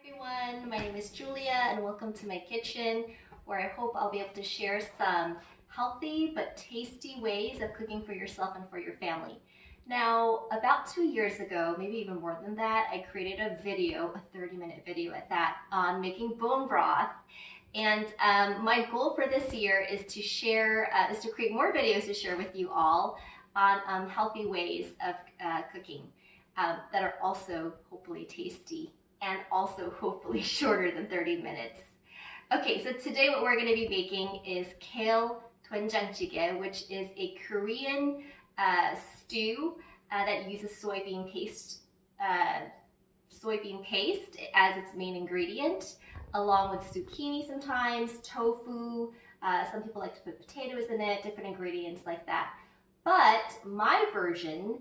Everyone, my name is Julia and welcome to my kitchen where I hope I'll be able to share some healthy but tasty ways of cooking for yourself and for your family. Now, about 2 years ago, maybe even more than that, I created a video, a 30-minute video at that, on making bone broth. And my goal for this year is to create more videos to share with you all on healthy ways of cooking that are also hopefully tasty and also hopefully shorter than 30 minutes. Okay, so today what we're going to be making is Kale Dwen-Jang-Jjigae, which is a Korean stew that uses soybean paste as its main ingredient, along with zucchini sometimes, tofu, some people like to put potatoes in it, different ingredients like that. But my version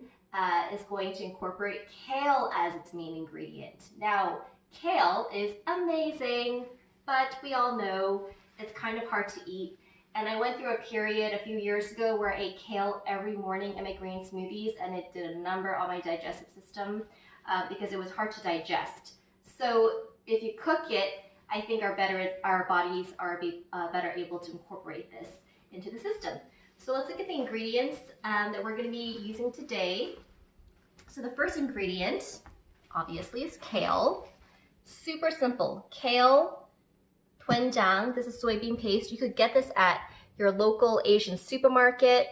is going to incorporate kale as its main ingredient. Now, kale is amazing, but we all know it's kind of hard to eat. And I went through a period a few years ago where I ate kale every morning in my green smoothies, and it did a number on my digestive system because it was hard to digest. So if you cook it, I think our bodies are better able to incorporate this into the system. So let's look at the ingredients that we're going to be using today. So the first ingredient, obviously, is kale. Super simple. Kale, doenjang. This is soybean paste. You could get this at your local Asian supermarket.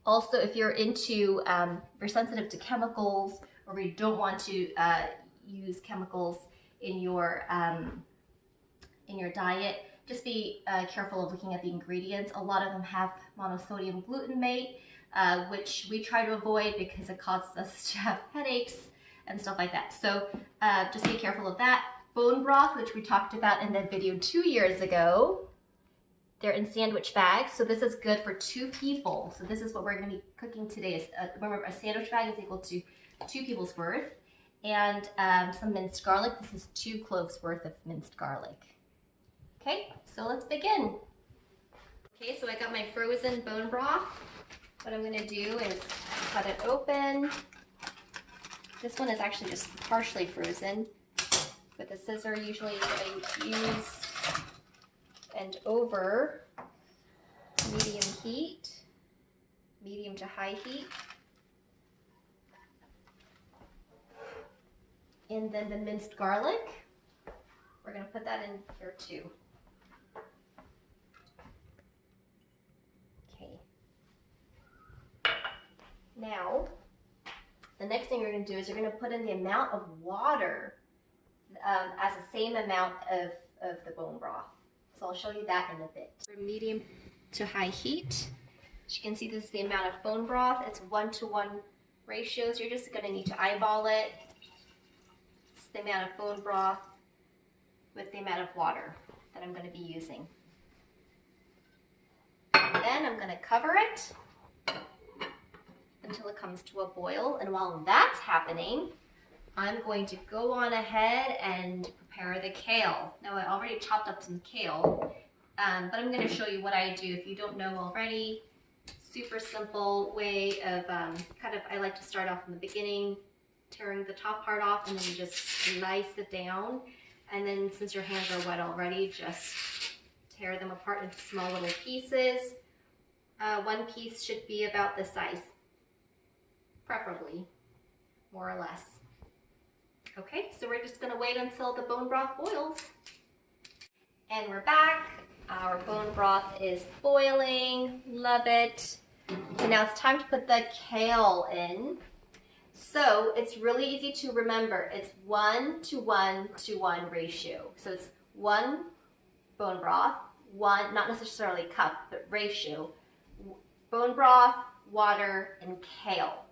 Also, if you're if you're sensitive to chemicals, or you don't want to use chemicals in your diet, just be careful of looking at the ingredients. A lot of them have monosodium glutamate, which we try to avoid because it causes us to have headaches and stuff like that. So just be careful of that. Bone broth, which we talked about in the video 2 years ago. They're in sandwich bags, so this is good for 2 people. So this is what we're going to be cooking today. Remember, a sandwich bag is equal to 2 people's worth. And some minced garlic. This is 2 cloves worth of minced garlic. Okay, so let's begin. Okay, so I got my frozen bone broth. What I'm going to do is cut it open. This one is actually just partially frozen. With a scissor, usually I use, and over medium to high heat. And then the minced garlic, we're going to put that in here too. Okay. Now, the next thing you're going to do is you're going to put in the amount of water as the same amount of the bone broth. So I'll show you that in a bit. From medium to high heat. As you can see, this is the amount of bone broth. It's 1-to-1 ratio, so you're just going to need to eyeball it. It's the amount of bone broth with the amount of water that I'm going to be using. Then I'm going to cover it until it comes to a boil. And while that's happening, I'm going to go on ahead and prepare the kale. Now, I already chopped up some kale, but I'm going to show you what I do. If you don't know already, super simple way of I like to start off in the beginning, tearing the top part off, and then you just slice it down. And then since your hands are wet already, just tear them apart into small little pieces. One piece should be about this size, preferably, more or less. Okay, so we're just gonna wait until the bone broth boils. And we're back. Our bone broth is boiling, love it. And now it's time to put the kale in. So it's really easy to remember. It's 1-to-1-to-1 ratio. So it's 1 bone broth, 1, not necessarily cup, but ratio. Bone broth, water, and kale.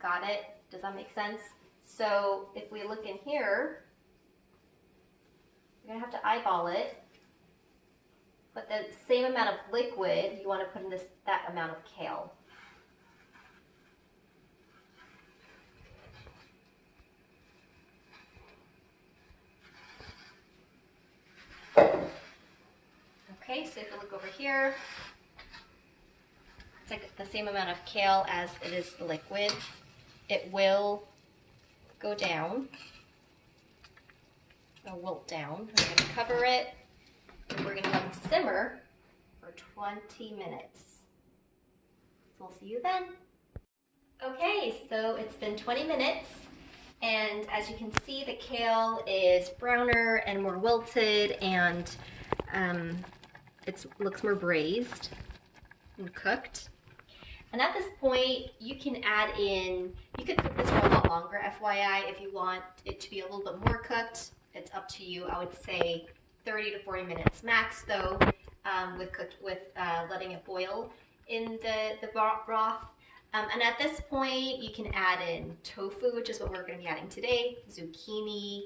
Got it? Does that make sense? So if we look in here, you're gonna have to eyeball it. But the same amount of liquid you want to put in that amount of kale. Okay, so if you look over here, it's like the same amount of kale as it is the liquid. It will go down, it'll wilt down. We're going to cover it, and we're going to let it simmer for 20 minutes. So we'll see you then. Okay, so it's been 20 minutes, and as you can see, the kale is browner and more wilted, and it looks more braised and cooked. And at this point, you can add in, you could cook this for a lot longer, FYI, if you want it to be a little bit more cooked. It's up to you. I would say 30 to 40 minutes max, though, with letting it boil in the broth. And at this point, you can add in tofu, which is what we're going to be adding today, zucchini,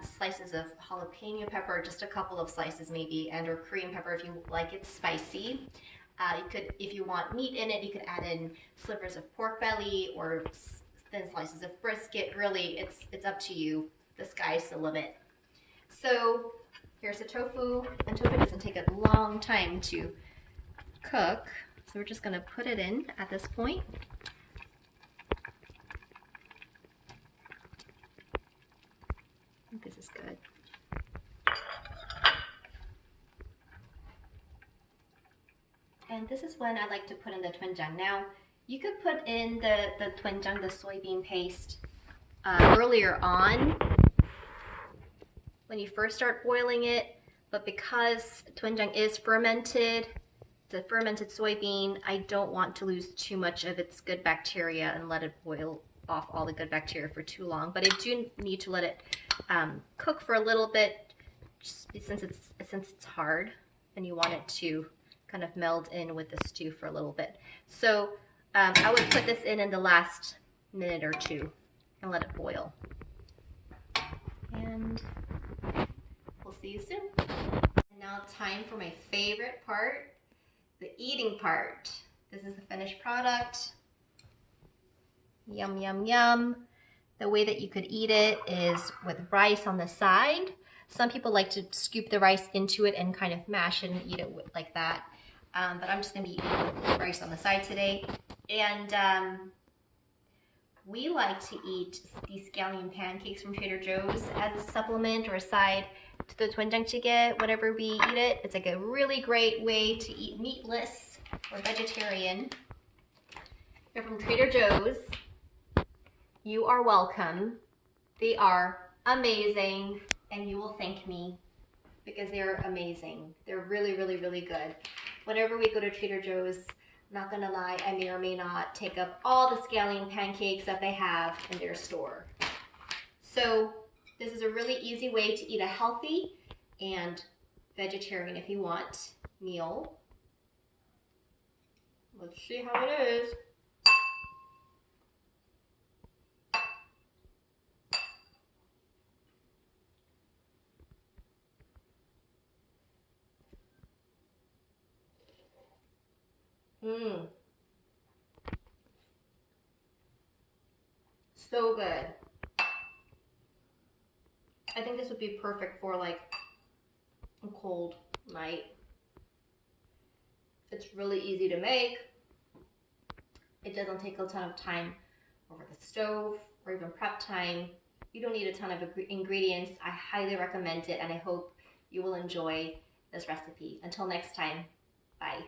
slices of jalapeno pepper, just a couple of slices maybe, and or Korean pepper if you like it spicy. You could, if you want meat in it, you could add in slivers of pork belly or thin slices of brisket. Really, it's up to you. The sky's the limit. So here's the tofu, and tofu doesn't take a long time to cook. So we're just going to put it in at this point. I think this is good. And this is when I like to put in the doenjang. Now, you could put in the doenjang, the soybean paste, earlier on when you first start boiling it, but because doenjang is fermented, the fermented soybean, I don't want to lose too much of its good bacteria and let it boil off all the good bacteria for too long. But I do need to let it cook for a little bit, just since it's hard and you want it to kind of meld in with the stew for a little bit. So I would put this in the last minute or two and let it boil. And we'll see you soon. And now time for my favorite part, the eating part. This is the finished product. Yum, yum, yum. The way that you could eat it is with rice on the side. Some people like to scoop the rice into it and kind of mash it and eat it like that. But I'm just gonna be eating rice on the side today. And we like to eat these scallion pancakes from Trader Joe's as a supplement or a side to the Dwen-Jang-Jjigae, whenever we eat it. It's like a really great way to eat meatless or vegetarian. They're from Trader Joe's. You are welcome. They are amazing, and you will thank me because they're amazing. They're really, really, really good. Whenever we go to Trader Joe's, not gonna lie, I may or may not take up all the scallion pancakes that they have in their store. So this is a really easy way to eat a healthy and vegetarian, if you want, meal. Let's see how it is. So good. I think this would be perfect for like a cold night. It's really easy to make. It doesn't take a ton of time over the stove or even prep time. You don't need a ton of ingredients. I highly recommend it, and I hope you will enjoy this recipe. Until next time, bye.